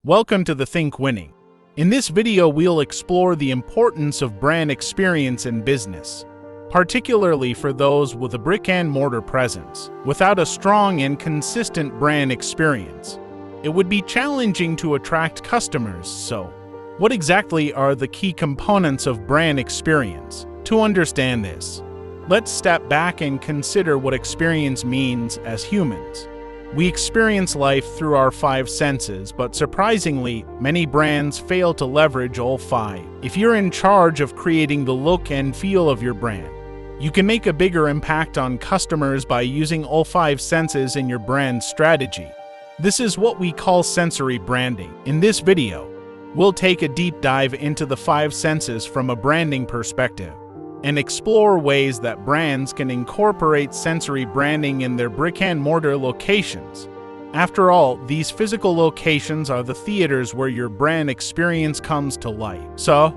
Welcome to the Think Winning. In this video, we'll explore the importance of brand experience in business, particularly for those with a brick-and-mortar presence. Without a strong and consistent brand experience, it would be challenging to attract customers. So, what exactly are the key components of brand experience? To understand this, let's step back and consider what experience means as humans. We experience life through our five senses, but surprisingly, many brands fail to leverage all five. If you're in charge of creating the look and feel of your brand, you can make a bigger impact on customers by using all five senses in your brand strategy. This is what we call sensory branding. In this video, we'll take a deep dive into the five senses from a branding perspective and explore ways that brands can incorporate sensory branding in their brick-and-mortar locations. After all, these physical locations are the theaters where your brand experience comes to life. So,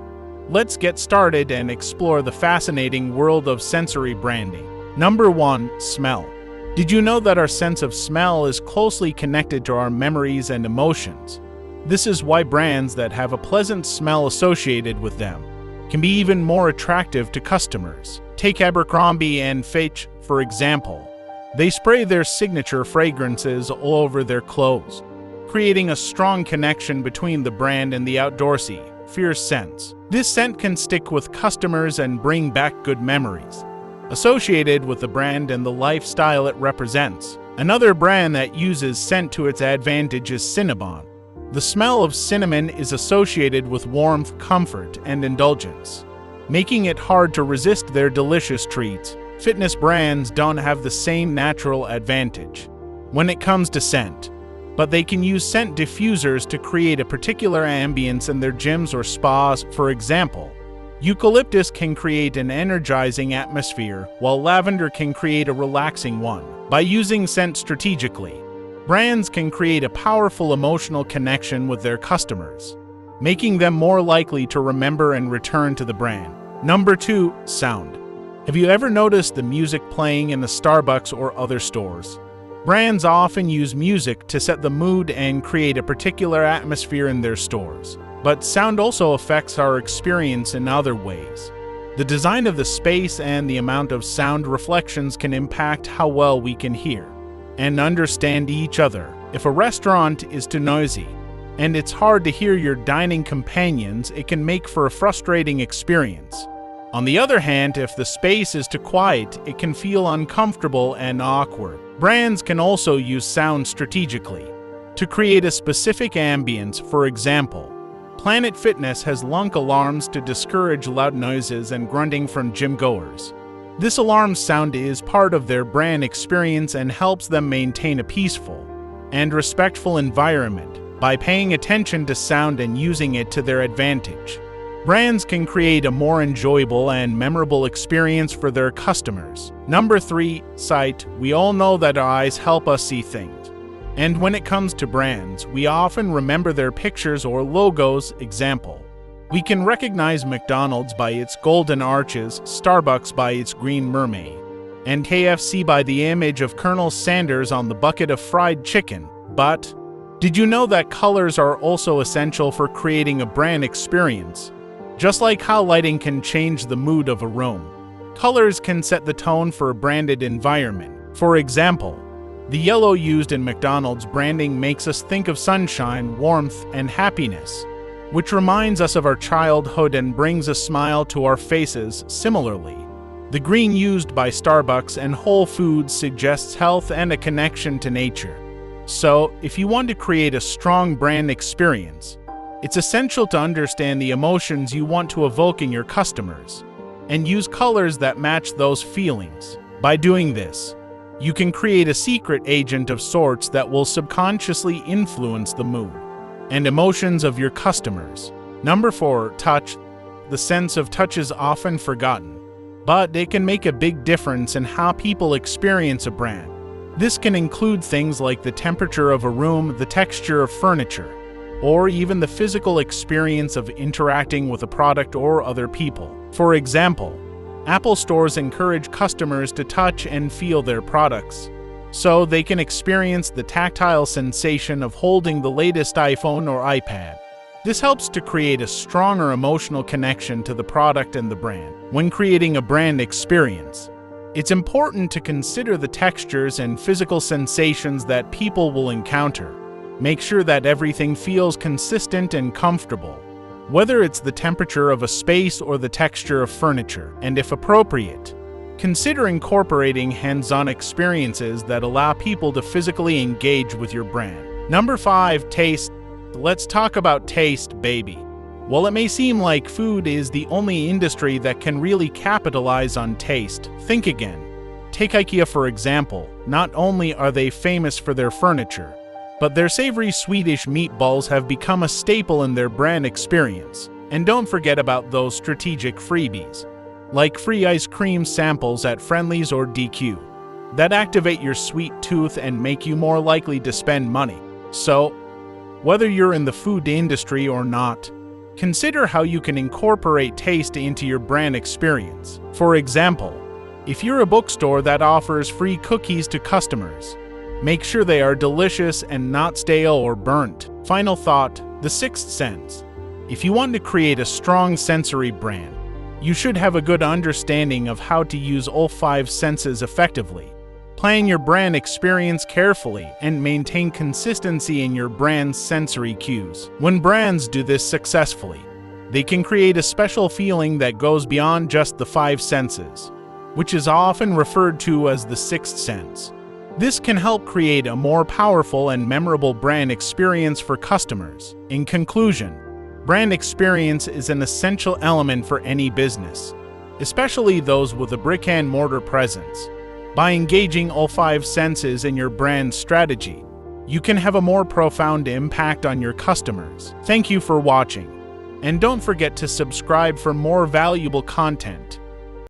let's get started and explore the fascinating world of sensory branding. Number 1. Smell. Did you know that our sense of smell is closely connected to our memories and emotions? This is why brands that have a pleasant smell associated with them can be even more attractive to customers. Take Abercrombie & Fitch, for example. They spray their signature fragrances all over their clothes, creating a strong connection between the brand and the outdoorsy, fierce scents. This scent can stick with customers and bring back good memories associated with the brand and the lifestyle it represents. Another brand that uses scent to its advantage is Cinnabon. The smell of cinnamon is associated with warmth, comfort, and indulgence, making it hard to resist their delicious treats. Fitness brands don't have the same natural advantage when it comes to scent, but they can use scent diffusers to create a particular ambience in their gyms or spas. For example, eucalyptus can create an energizing atmosphere, while lavender can create a relaxing one. By using scent strategically, brands can create a powerful emotional connection with their customers, making them more likely to remember and return to the brand. Number 2. Sound. Have you ever noticed the music playing in the Starbucks or other stores? Brands often use music to set the mood and create a particular atmosphere in their stores. But sound also affects our experience in other ways. The design of the space and the amount of sound reflections can impact how well we can hear and understand each other. If a restaurant is too noisy and it's hard to hear your dining companions, it can make for a frustrating experience. On the other hand, if the space is too quiet, it can feel uncomfortable and awkward. Brands can also use sound strategically to create a specific ambience. For example, Planet Fitness has lunk alarms to discourage loud noises and grunting from gym goers. This alarm sound is part of their brand experience and helps them maintain a peaceful and respectful environment. By paying attention to sound and using it to their advantage, brands can create a more enjoyable and memorable experience for their customers. Number 3. Sight. We all know that our eyes help us see things, and when it comes to brands, we often remember their pictures or logos. Example: we can recognize McDonald's by its golden arches, Starbucks by its green mermaid, and KFC by the image of Colonel Sanders on the bucket of fried chicken. But did you know that colors are also essential for creating a brand experience? Just like how lighting can change the mood of a room, colors can set the tone for a branded environment. For example, the yellow used in McDonald's branding makes us think of sunshine, warmth, and happiness, which reminds us of our childhood and brings a smile to our faces. Similarly, the green used by Starbucks and Whole Foods suggests health and a connection to nature. So, if you want to create a strong brand experience, it's essential to understand the emotions you want to evoke in your customers and use colors that match those feelings. By doing this, you can create a secret agent of sorts that will subconsciously influence the mood and emotions of your customers. Number 4. Touch. The sense of touch is often forgotten, but it can make a big difference in how people experience a brand. This can include things like the temperature of a room, the texture of furniture, or even the physical experience of interacting with a product or other people. For example, Apple stores encourage customers to touch and feel their products, so they can experience the tactile sensation of holding the latest iPhone or iPad. This helps to create a stronger emotional connection to the product and the brand. When creating a brand experience, it's important to consider the textures and physical sensations that people will encounter. Make sure that everything feels consistent and comfortable, whether it's the temperature of a space or the texture of furniture, and if appropriate, consider incorporating hands-on experiences that allow people to physically engage with your brand. Number 5, taste. Let's talk about taste, baby. While it may seem like food is the only industry that can really capitalize on taste, think again. Take IKEA for example. Not only are they famous for their furniture, but their savory Swedish meatballs have become a staple in their brand experience. And don't forget about those strategic freebies, like free ice cream samples at Friendly's or DQ, that activate your sweet tooth and make you more likely to spend money. So, whether you're in the food industry or not, consider how you can incorporate taste into your brand experience. For example, if you're a bookstore that offers free cookies to customers, make sure they are delicious and not stale or burnt. Final thought, the sixth sense. If you want to create a strong sensory brand, you should have a good understanding of how to use all 5 senses effectively. Plan your brand experience carefully and maintain consistency in your brand's sensory cues. When brands do this successfully, they can create a special feeling that goes beyond just the 5 senses, which is often referred to as the sixth sense. This can help create a more powerful and memorable brand experience for customers. In conclusion, brand experience is an essential element for any business, especially those with a brick-and-mortar presence. By engaging all 5 senses in your brand strategy, you can have a more profound impact on your customers. Thank you for watching, and don't forget to subscribe for more valuable content.